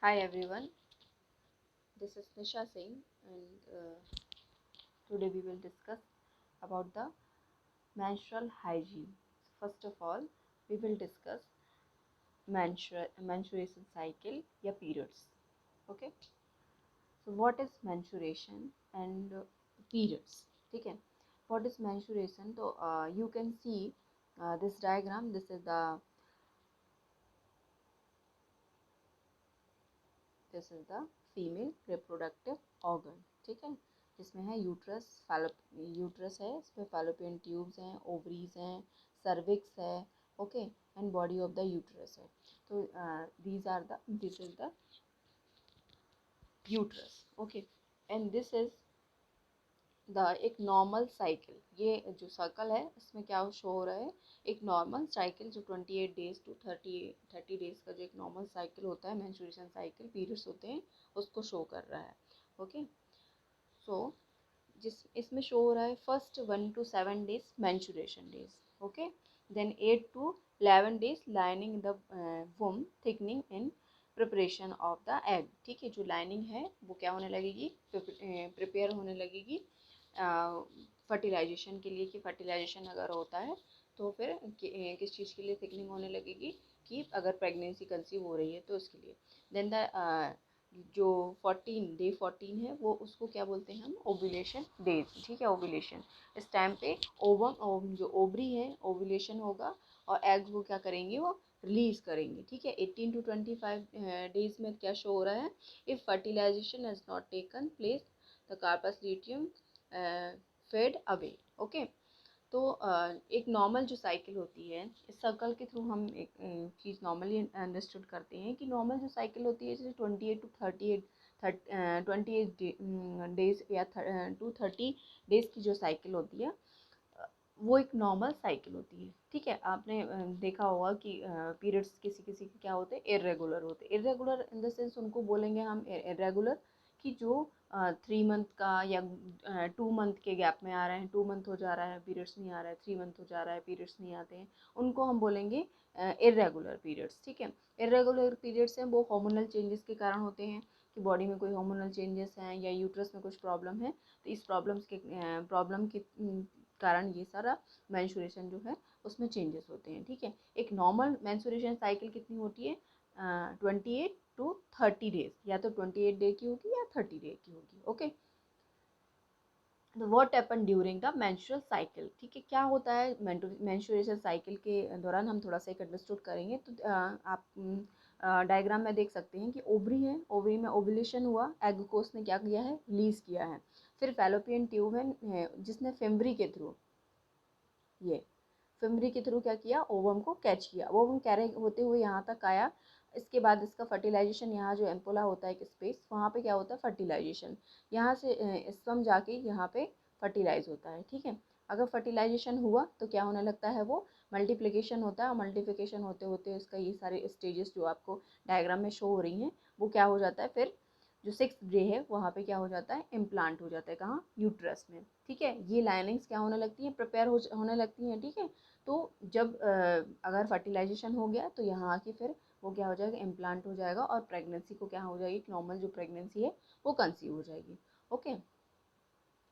Hi everyone, this is Nisha Singh and today we will discuss about the menstrual hygiene. So first of all, we will discuss menstruation cycle या periods. Okay, so what is menstruation and periods? ठीक है, what is menstruation? तो you can see this diagram. This is the female reproductive organ. ठीक है, जिसमें है uterus. Uterus है, इसमें फैलोपियन ट्यूब्स हैं, ओवरीज हैं, सर्विक्स है. Okay, and body of the uterus है. तो this is the uterus. Okay, and this is the एक नॉर्मल साइकिल. ये जो सर्कल है इसमें क्या शो हो रहा है, एक नॉर्मल साइकिल जो 28 डेज टू 30 डेज का जो एक नॉर्मल साइकिल होता है, मेंस्ट्रुएशन साइकिल, पीरियड्स होते हैं, उसको शो कर रहा है. ओके, सो जिस इसमें शो हो रहा है first 1 to 7 days menstruation days. Okay, then 8 to 11 days lining the womb thickening in preparation of the egg. ठीक है, जो लाइनिंग है वो क्या होने लगेगी, प्रिपेयर होने लगेगी फर्टिलाइजेशन के लिए. कि फर्टिलाइजेशन अगर होता है तो फिर किस चीज़ के लिए थिकनिंग होने लगेगी, कि अगर प्रेगनेंसी कंसीव हो रही है तो उसके लिए. देन द जो 14 है वो उसको क्या बोलते हैं हम, ओव्यूलेशन डेज. ठीक है, ओव्यूलेशन. इस टाइम पे जो ओवरी है ओव्यूलेशन होगा और एग्स वो क्या करेंगे, वो रिलीज करेंगे. ठीक है, 18 to 25 डेज में क्या शो हो रहा है, if fertilisation has not taken place the corpus luteum fade away. Okay, तो एक नॉर्मल जो साइकिल होती है, इस सर्कल के थ्रू हम एक चीज़ नॉर्मली अंडरस्टूड करते हैं कि नॉर्मल जो साइकिल होती है जैसे 28 डेज या टू 30 डेज की जो साइकिल होती है, वो एक नॉर्मल साइकिल होती है. ठीक है, आपने देखा होगा कि पीरियड्स किसी किसी के क्या होते हैं, इरेगुलर होते हैं. इरेगुलर इन द सेंस उनको बोलेंगे हम इरेगुलर, कि जो 3 मंथ का या 2 मंथ के गैप में आ रहे हैं. 2 मंथ हो जा रहा है पीरियड्स नहीं आ रहा है, 3 मंथ हो जा रहा है पीरियड्स नहीं आते हैं, उनको हम बोलेंगे इरेगुलर पीरियड्स. ठीक है, इरेगुलर पीरियड्स हैं वो हार्मोनल चेंजेस के कारण होते हैं, कि बॉडी में कोई हार्मोनल चेंजेस हैं या यूट्रस में कुछ प्रॉब्लम है, तो इस प्रॉब्लम के कारण ये सारा मेंस्ट्रुएशन जो है उसमें चेंजेस होते हैं. ठीक है, एक नॉर्मल मेंस्ट्रुएशन साइकिल कितनी होती है, 28 to 30 डेज, या तो 28 डे की होगी या 30 डे की होगी. ओके, तो what happen during the menstrual cycle. ठीक है, क्या होता है मेंस्ट्रुएशन साइकिल के दौरान, हम थोड़ा सा एक अंडरस्टूड करेंगे. तो आप डायग्राम में देख सकते हैं कि ओवरी है, ओवरी में ओव्यूलेशन हुआ, एग को उसने क्या किया है, रिलीज किया है. फिर फैलोपियन ट्यूब है जिसने फिम्बरी के थ्रू क्या किया, ओवम को कैच किया. ओवम कैरे होते हुए यहाँ तक आया. इसके बाद इसका फर्टिलाइजेशन, यहाँ जो एम्पोला होता है एक स्पेस, वहाँ पे क्या होता है, फर्टिलाइजेशन. यहाँ से स्पर्म जाके यहाँ पे फर्टिलाइज होता है. ठीक है, अगर फर्टिलाइजेशन हुआ तो क्या होने लगता है, वो मल्टीप्लिकेशन होता है. और मल्टीप्लिकेशन होते होते इसका ये सारे स्टेजेस जो आपको डायग्राम में शो हो रही हैं, वो क्या हो जाता है, फिर जो 6th डे है वहाँ पे क्या हो जाता है, इम्प्लांट हो जाता है. कहाँ, यूट्रस में. ठीक है, ये लाइनिंग्स क्या होने लगती हैं, प्रिपेयर होने लगती हैं. ठीक है, तो जब अगर फर्टिलाइजेशन हो गया तो यहाँ आके फिर वो क्या हो जाएगा, इम्प्लांट हो जाएगा, और प्रेगनेंसी को क्या हो जाएगी, नॉर्मल जो प्रेगनेंसी है वो कंसीव हो जाएगी. Okay,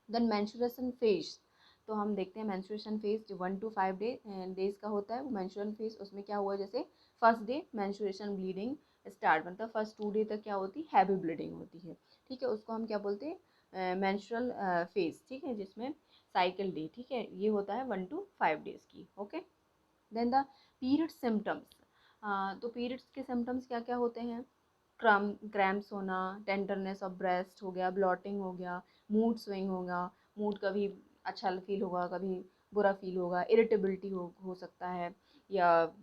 then menstruation phase. तो हम देखते हैं मेंस्ट्रुएशन फेज जो 1 to 5 डेज का होता है, वो मेंस्ट्रुएशन फेज. उसमें क्या हुआ, जैसे first day menstruation bleeding start, मतलब फर्स्ट 2 डे तक क्या होती है, हैवी ब्लीडिंग होती है. ठीक है, उसको हम क्या बोलते हैं, मेंस्ट्रुअल फेज. ठीक है, जिसमें साइकिल डे. ठीक है, ये होता है 1 to 5 डेज की. Okay, then the period symptoms. तो पीरियड्स के सिम्टम्स क्या क्या होते हैं, क्रैम्प्स होना, टेंडरनेस ऑफ ब्रेस्ट हो गया, ब्लॉटिंग हो गया, मूड स्विंग होगा. मूड कभी अच्छा फील होगा, कभी बुरा फील होगा, इरिटेबिलिटी हो सकता है, या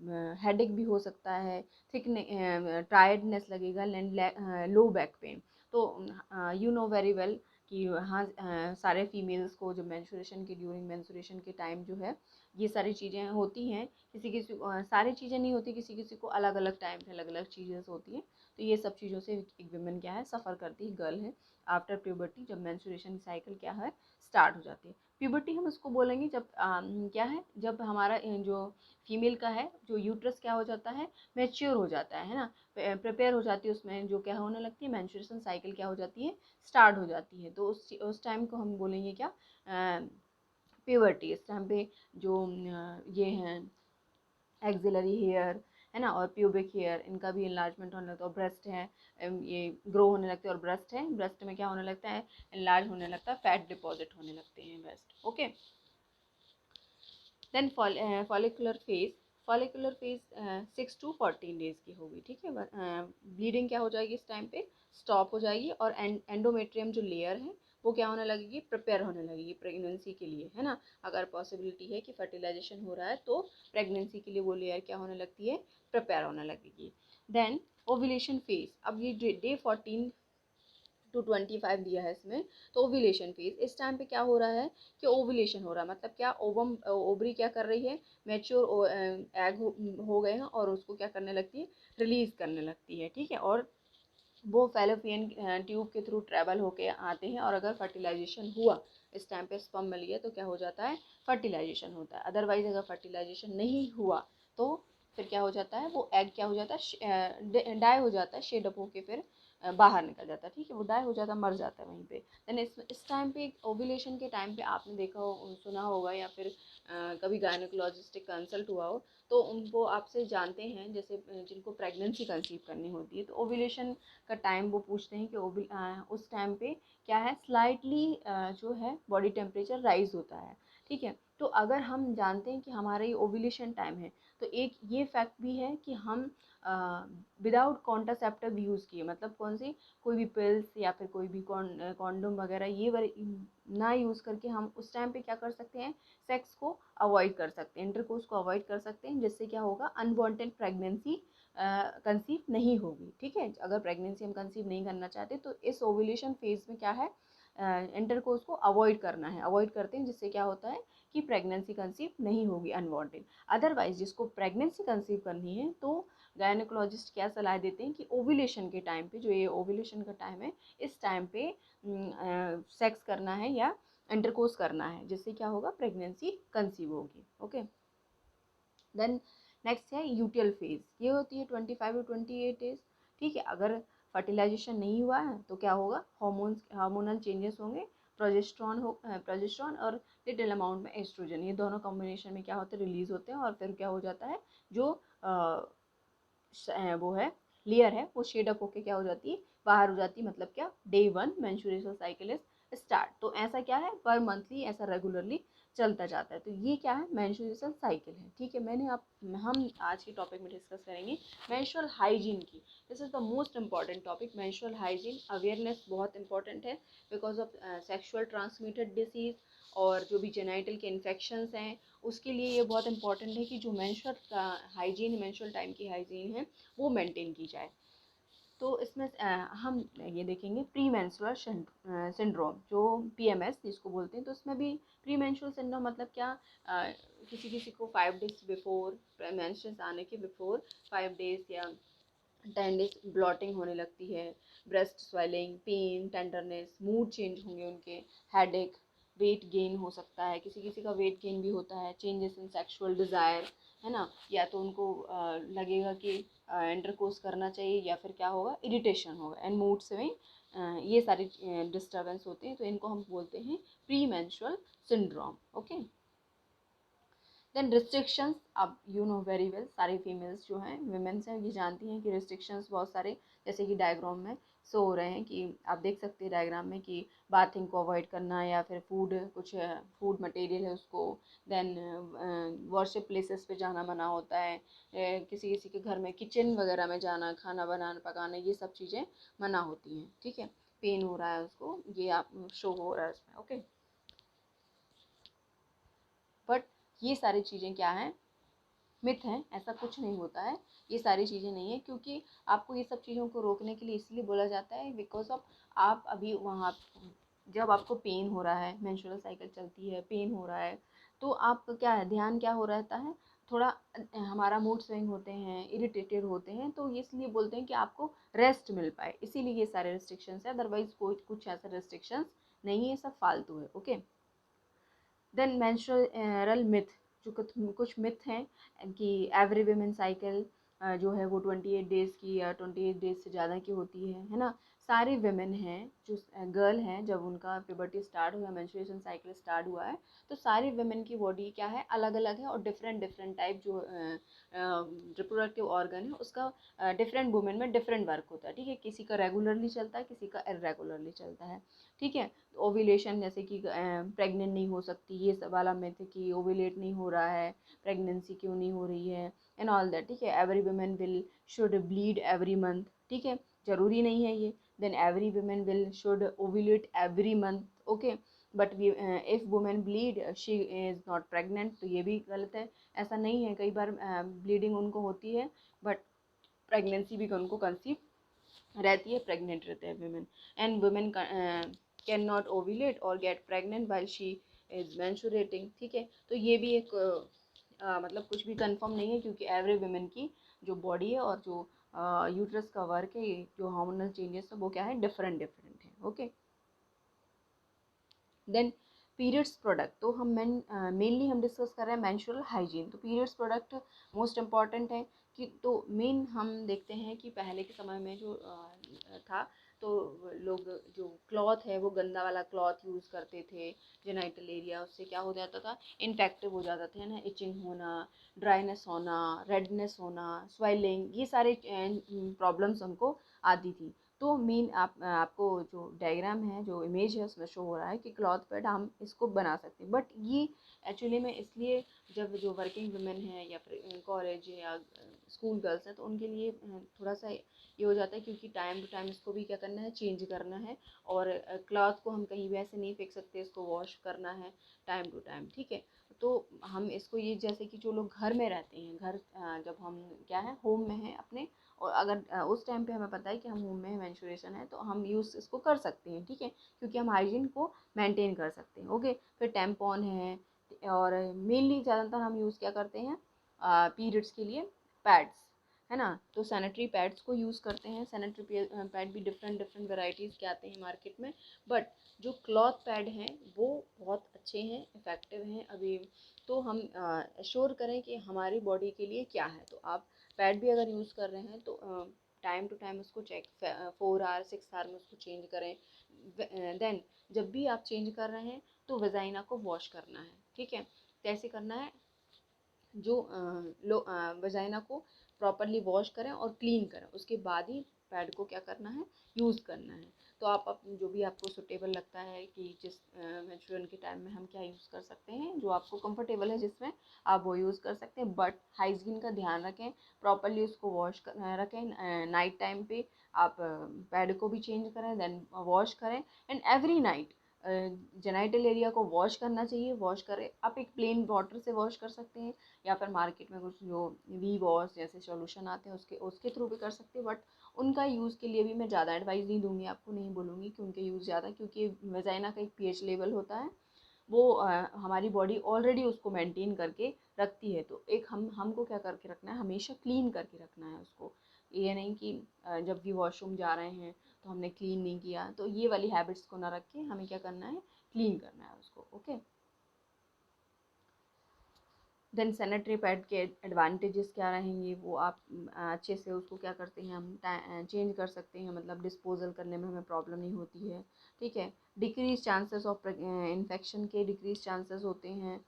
हेडेक भी हो सकता है, टायर्डनेस लगेगा, लो बैक पेन. तो यू नो वेरी वेल कि हाँ, सारे फीमेल्स को जो मेंस्ट्रुएशन के ड्यूरिंग मेंस्ट्रुएशन के टाइम जो है ये सारी चीज़ें होती हैं. किसी किसी सारी चीज़ें नहीं होती, किसी किसी को अलग अलग टाइम पे अलग अलग चीज़ें होती हैं. तो ये सब चीज़ों से एक विमेन क्या है सफ़र करती है, गर्ल है आफ्टर प्यूबर्टी, जब मेंस्ट्रुएशन साइकिल क्या है स्टार्ट हो जाती है। प्यूबर्टी हम उसको बोलेंगे जब क्या है, जब हमारा जो फीमेल का है जो यूट्रस क्या हो जाता है, मैच्योर हो जाता है ना, प्रिपेयर हो जाती है, उसमें जो क्या होने लगती है मेंस्ट्रुएशन साइकिल क्या हो जाती है स्टार्ट हो जाती है। तो उस टाइम को हम बोलेंगे क्या प्यूबर्टी। इस टाइम पे जो ये हैं एक्सिलरी हेयर है ना और प्यूबिक हेयर, इनका भी इनलार्जमेंट होने लगता है। और ब्रेस्ट है ये ग्रो होने लगते हैं, और ब्रेस्ट है, ब्रेस्ट में क्या होने लगता है इनलार्ज होने लगता है, फैट डिपॉजिट होने लगते हैं breast. Okay, then follicular phase, follicular phase 6 to 14 days की होगी, ठीक है। ब्लीडिंग क्या हो जाएगी इस टाइम पे स्टॉप हो जाएगी, और एंडोमेट्रियम जो लेयर है वो क्या होने लगेगी प्रिपेयर होने लगेगी प्रेगनेंसी के लिए, है ना। अगर पॉसिबिलिटी है कि फर्टिलाइजेशन हो रहा है तो प्रेगनेंसी के लिए वो लेयर क्या होने लगती है प्रिपेयर होने लगेगी। देन ओव्यूलेशन फेज, अब ये डे 14 to 25 दिया है इसमें, तो ओव्यूलेशन फेज, इस टाइम पे क्या हो रहा है कि ओव्यूलेशन हो रहा है, मतलब क्या ओवरी क्या कर रही है मैच्योर एग हो गए हैं और उसको क्या करने लगती है रिलीज करने लगती है, ठीक है। और वो फैलोपियन ट्यूब के थ्रू ट्रेवल होके आते हैं, और अगर फर्टिलाइजेशन हुआ इस टाइम पे स्पर्म मिल गया तो क्या हो जाता है फर्टिलाइजेशन होता है। अदरवाइज अगर फर्टिलाइजेशन नहीं हुआ तो फिर क्या हो जाता है वो एग क्या हो जाता है डाई हो जाता है, शेड अप होके फिर बाहर निकल जाता है, ठीक है, वो डाई हो जाता है, मर जाता है वहीं पे। देन इस टाइम पे ओव्यूलेशन के टाइम पे आपने देखा हो सुना होगा या फिर कभी गायनेकोलॉजिस्ट कंसल्ट हुआ हो तो उनको आपसे जानते हैं, जैसे जिनको प्रेगनेंसी कंसीव करनी होती है तो ओव्यूलेशन का टाइम वो पूछते हैं कि उस टाइम पे क्या है स्लाइटली जो है बॉडी टेम्परेचर राइज होता है, ठीक है। तो अगर हम जानते हैं कि हमारा ये ओव्यूलेशन टाइम है तो एक ये फैक्ट भी है कि हम विदाउट कॉन्ट्रासेप्टिव यूज़ किए, मतलब कौन सी कोई भी पिल्स या फिर कोई भी कॉन्डोम वगैरह ये ना यूज़ करके हम उस टाइम पे क्या कर सकते हैं सेक्स को अवॉइड कर सकते हैं, इंटरकोर्स को अवॉइड कर सकते हैं, जिससे क्या होगा अनवांटेड प्रेगनेंसी कंसीव नहीं होगी, ठीक है। अगर प्रेगनेंसी हम कंसीव नहीं करना चाहते तो इस ओव्यूलेशन फेज में क्या है इंटरकोर्स को अवॉइड करना है, अवॉइड करते हैं, जिससे क्या होता है कि प्रेगनेंसी कंसीव नहीं होगी अनवांटेड। अदरवाइज जिसको प्रेगनेंसी कंसीव करनी है तो गायनेकोलॉजिस्ट क्या सलाह देते हैं कि ओव्यूलेशन के टाइम पे, जो ये ओव्यूलेशन का टाइम है इस टाइम पे सेक्स करना है या इंटरकोर्स करना है, जिससे क्या होगा प्रेगनेंसी कंसीव होगी। ओके, देन नेक्स्ट है यूटियल फेज, ये होती है 25 to 28 डेज, ठीक है। अगर फर्टिलाइजेशन नहीं हुआ है तो क्या होगा हार्मोनल चेंजेस होंगे, प्रोजेस्टेरॉन और लिटिल अमाउंट में एस्ट्रोजन, ये दोनों कॉम्बिनेशन में क्या होते हैं रिलीज होते हैं, और फिर क्या हो जाता है जो वो है लेयर है वो शेड अप होके क्या हो जाती है बाहर हो जाती है, मतलब क्या day 1 menstrual cycle is start. तो ऐसा क्या है पर मंथली ऐसा रेगुलरली चलता जाता है, तो ये क्या है मेंस्ट्रुअल साइकिल है, ठीक है। हम आज के टॉपिक में डिस्कस करेंगे मेंस्ट्रुअल हाइजीन की। This is the most important topic, menstrual hygiene awareness बहुत इंपॉर्टेंट है because of sexual transmitted disease और जो भी जेनाइटल के इन्फेक्शंस हैं उसके लिए ये बहुत इंपॉर्टेंट है कि जो मेंस्ट्रुअल का हाइजीन है, मेंस्ट्रुअल टाइम की हाइजीन है वो मेंटेन की जाए। तो इसमें हम ये देखेंगे प्री मेंस्ट्रुअल सिंड्रोम जो पीएमएस जिसको बोलते हैं, तो इसमें भी प्री मेंस्ट्रुअल सिंड्रोम मतलब क्या किसी किसी को 5 डेज बिफोर मेंस्ट्रुअल आने के बिफोर 5 डेज या 10 डेज ब्लॉटिंग होने लगती है, breast swelling, pain, tenderness, mood change होंगे उनके, हेडेक, वेट गेन हो सकता है, किसी किसी का वेट गेन भी होता है, चेंजेस इन सेक्सुअल डिज़ायर, है ना, या तो उनको लगेगा कि इंटरकोर्स करना चाहिए या फिर क्या होगा इरिटेशन होगा, एंड मूड स्विंग, ये सारे डिस्टर्बेंस होते हैं, तो इनको हम बोलते हैं premenstrual syndrome. Okay, then restrictions, अब यू नो वेरी वेल सारी फीमेल्स जो हैं वुमेन्स हैं ये जानती हैं कि रिस्ट्रिक्शंस बहुत सारे, जैसे कि डायग्राम में शो हो रहे हैं कि आप देख सकते हैं डायग्राम में कि बाथिंग को अवॉइड करना या फिर कुछ फूड मटेरियल है उसको, देन वर्शिप प्लेसेस पे जाना मना होता है, किसी किसी के घर में किचन वगैरह में जाना, खाना बनाना पकाना, ये सब चीज़ें मना होती हैं, ठीक है। पेन हो रहा है उसको, ये आप शो हो रहा है उसमें। ओके, बट ये सारी चीज़ें क्या हैं मिथ है, ऐसा कुछ नहीं होता है, ये सारी चीज़ें नहीं है, क्योंकि आपको ये सब चीज़ों को रोकने के लिए इसलिए बोला जाता है बिकॉज ऑफ आप अभी वहाँ जब आपको पेन हो रहा है, मेंस्ट्रुअल साइकिल चलती है, पेन हो रहा है, तो आप क्या है ध्यान क्या हो रहता है थोड़ा हमारा मूड स्विंग होते हैं, इरिटेटेड होते हैं, तो ये इसलिए बोलते हैं कि आपको रेस्ट मिल पाए, इसीलिए ये सारे रिस्ट्रिक्शंस है। अदरवाइज कोई कुछ ऐसे रिस्ट्रिक्शंस नहीं है, सब फालतू है। ओके। देन मेंस्ट्रुअल मिथ, जो कुछ मिथ हैं कि एवरी वीमेन साइकिल जो है वो 28 डेज़ की या 28 डेज से ज़्यादा की होती है ना। सारी वेमेन हैं जो गर्ल हैं, जब उनका प्यूबर्टी स्टार्ट हुआ, मेंस्ट्रुएशन साइकिल स्टार्ट हुआ है, तो सारी वेमेन की बॉडी क्या है, अलग अलग है, और डिफरेंट डिफरेंट टाइप जो रिप्रोडक्टिव ऑर्गन है उसका डिफरेंट वुमेन में डिफरेंट वर्क होता है। ठीक है, किसी का रेगुलरली चलता है, किसी का इरेगुलरली चलता है। ठीक है, ओव्यूलेशन जैसे कि प्रेग्नेंट नहीं हो सकती, ये सब वाला मिथ कि ओव्यूलेट नहीं हो रहा है, प्रेगनेंसी क्यों नहीं हो रही है, एंड ऑल दैट। ठीक है, every woman will should bleed every month. ठीक है, जरूरी नहीं है ये। Then every woman will should ovulate every month. Okay, but if woman bleed she is not pregnant, तो ये भी गलत है। ऐसा नहीं है, कई बार ब्लीडिंग उनको होती है बट प्रेगनेंसी भी उनको कंसीव रहती है, प्रेग्नेंट रहते हैं women. And women can not ovulate or get pregnant while she is menstruating. ठीक है, तो ये भी एक मतलब कुछ भी कंफर्म नहीं है, क्योंकि एवरी वुमेन की जो बॉडी है और जो यूट्रस का वर्क है, ये जो हार्मोनल चेंजेस है वो क्या है, डिफरेंट डिफरेंट है। ओके। देन पीरियड्स प्रोडक्ट, तो हम मेनली हम डिस्कस कर रहे हैं मेंस्ट्रुअल हाइजीन। तो पीरियड्स प्रोडक्ट मोस्ट इम्पॉर्टेंट है कि, तो मेन हम देखते हैं कि पहले के समय में जो था, तो लोग जो क्लॉथ है वो गंदा वाला क्लॉथ यूज़ करते थे जेनाइटल एरिया, उससे क्या हो जाता था, इन्फेक्टिव हो जाता था ना, इचिंग होना, ड्राइनेस होना, रेडनेस होना, स्वेलिंग, ये सारे प्रॉब्लम्स हमको आती थी। तो मेन आपको जो डायग्राम है, जो इमेज है, उसमें शो हो रहा है कि क्लॉथ पैड हम इसको बना सकते हैं, बट ये एक्चुअली में इसलिए, जब जो वर्किंग वुमेन है या फिर कॉलेज या स्कूल गर्ल्स हैं, तो उनके लिए थोड़ा सा ये हो जाता है, क्योंकि टाइम टू टाइम इसको भी क्या करना है, चेंज करना है, और क्लॉथ को हम कहीं भी ऐसे नहीं फेंक सकते, इसको वॉश करना है टाइम टू टाइम। ठीक है, तो हम इसको ये, जैसे कि जो लोग घर में रहते हैं, घर जब हम क्या है, होम में हैं अपने, और अगर उस टाइम पे हमें पता है कि हम होम में मेंस्ट्रुएशन है, तो हम यूज़ इसको कर सकते हैं। ठीक है, क्योंकि हम हाइजीन को मेंटेन कर सकते हैं। ओके, फिर टैम्पॉन है, और मेनली ज़्यादातर हम यूज़ क्या करते हैं पीरियड्स के लिए, पैड्स, है ना। तो सैनिटरी पैड्स को यूज़ करते हैं। सैनिटरी पैड भी डिफरेंट डिफरेंट वेराइटीज़ के आते हैं मार्केट में, बट जो क्लॉथ पैड हैं वो बहुत अच्छे हैं, इफ़ेक्टिव हैं अभी। तो हम एश्योर करें कि हमारी बॉडी के लिए क्या है। तो आप पैड भी अगर यूज़ कर रहे हैं तो टाइम टू टाइम उसको चेक 4 आवर 6 आवर में उसको चेंज करें। देन जब भी आप चेंज कर रहे हैं तो वजाइना को वॉश करना है। ठीक है, कैसे करना है, जो वजाइना को प्रॉपरली वॉश करें और क्लीन करें, उसके बाद ही पैड को क्या करना है, यूज़ करना है। तो आप जो भी आपको सुटेबल लगता है कि जिस मेंस्ट्रुअल के टाइम में हम क्या यूज़ कर सकते हैं, जो आपको कंफर्टेबल है जिसमें, आप वो यूज़ कर सकते हैं, बट हाइजीन का ध्यान रखें, प्रॉपरली उसको वॉश रखें। नाइट टाइम पे आप पैड को भी चेंज करें, देन वॉश करें, and every night genital area को वॉश करना चाहिए। वॉश करें, आप एक प्लेन वाटर से वॉश कर सकते हैं, या फिर मार्केट में कुछ जो वी वॉश जैसे सॉल्यूशन आते हैं उसके उसके थ्रू भी कर सकते हैं, बट उनका यूज़ के लिए भी मैं ज़्यादा एडवाइस नहीं दूंगी, आपको नहीं बोलूँगी कि उनके यूज़ ज़्यादा, क्योंकि वजाइना का एक पीएच लेवल होता है, वो हमारी बॉडी ऑलरेडी उसको मेंटेन करके रखती है। तो एक हमको क्या करके रखना है, हमेशा क्लीन करके रखना है उसको। ये नहीं कि जब भी वॉशरूम जा रहे हैं तो हमने क्लीन नहीं किया, तो ये वाली हैबिट्स को ना रख के हमें क्या करना है, क्लीन करना है उसको। ओके। देन सैनिटरी पैड के एडवांटेजेस क्या रहेंगे, वो आप अच्छे से उसको क्या करते हैं, हम चेंज कर सकते हैं, मतलब डिस्पोजल करने में हमें प्रॉब्लम नहीं होती है। ठीक है, डिक्रीज चांसेस ऑफ इन्फेक्शन के डिक्रीज चांसेस होते हैं।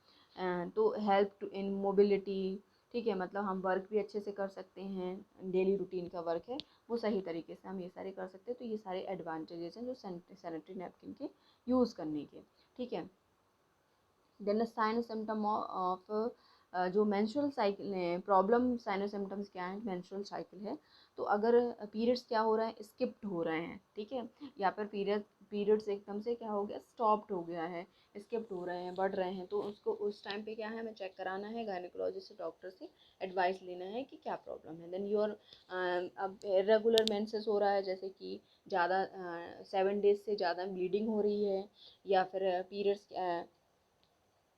तो हेल्प टू इन मोबिलिटी। ठीक है, मतलब हम वर्क भी अच्छे से कर सकते हैं, डेली रूटीन का वर्क है वो सही तरीके से हम ये सारे कर सकते हैं। तो ये सारे एडवांटेजेस हैं जो सैनिटरी नैपकिन के यूज़ करने के। ठीक है, देन साइन सिम्टम ऑफ जो मेंस्ट्रुअल साइकिल प्रॉब्लम, साइनो सिम्टम्स क्या है, मेंस्ट्रुअल साइकिल है, तो अगर पीरियड्स क्या हो रहा है, स्किप्ड हो रहे हैं, ठीक है, या फिर पीरियड्स एकदम से क्या हो गया, स्टॉप्ड हो गया है, स्किप्ड हो रहे हैं, बढ़ रहे हैं, तो उसको उस टाइम पे क्या है, हमें चेक कराना है, गायनेकोलॉजिस्ट से, डॉक्टर से एडवाइस लेना है कि क्या प्रॉब्लम है। देन योर अब इरेगुलर मेंसेस हो रहा है, जैसे कि ज़्यादा 7 डेज से ज़्यादा ब्लीडिंग हो रही है, या फिर पीरियड्स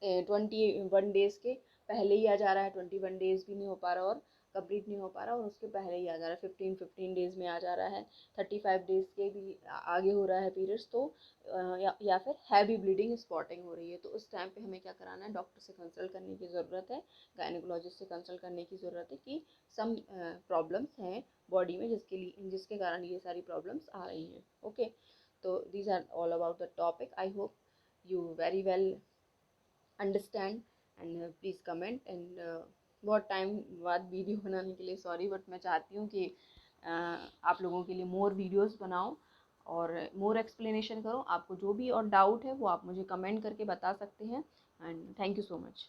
21 डेज़ के पहले ही आ जा रहा है, 21 डेज़ भी नहीं हो पा रहा और कंप्लीट नहीं हो पा रहा, और उसके पहले ही आ जा रहा है, 15 डेज़ में आ जा रहा है, 35 डेज़ के भी आगे हो रहा है पीरियड्स, तो या फिर हैवी ब्लीडिंग स्पॉटिंग हो रही है, तो उस टाइम पे हमें क्या कराना है, डॉक्टर से कंसल्ट करने की ज़रूरत है, गायनेकोलॉजिस्ट से कंसल्ट करने की ज़रूरत है कि सम प्रॉब्लम्स हैं बॉडी में जिसके कारण ये सारी प्रॉब्लम्स आ रही हैं। ओके, तो these are all about the topic. I hope you very well understand, and please comment, and बहुत टाइम बाद वीडियो बनाने के लिए सॉरी, बट मैं चाहती हूँ कि आप लोगों के लिए मोर वीडियोस बनाऊँ और मोर एक्सप्लेनेशन करूँ। आपको जो भी और डाउट है वो आप मुझे कमेंट करके बता सकते हैं, and thank you so much.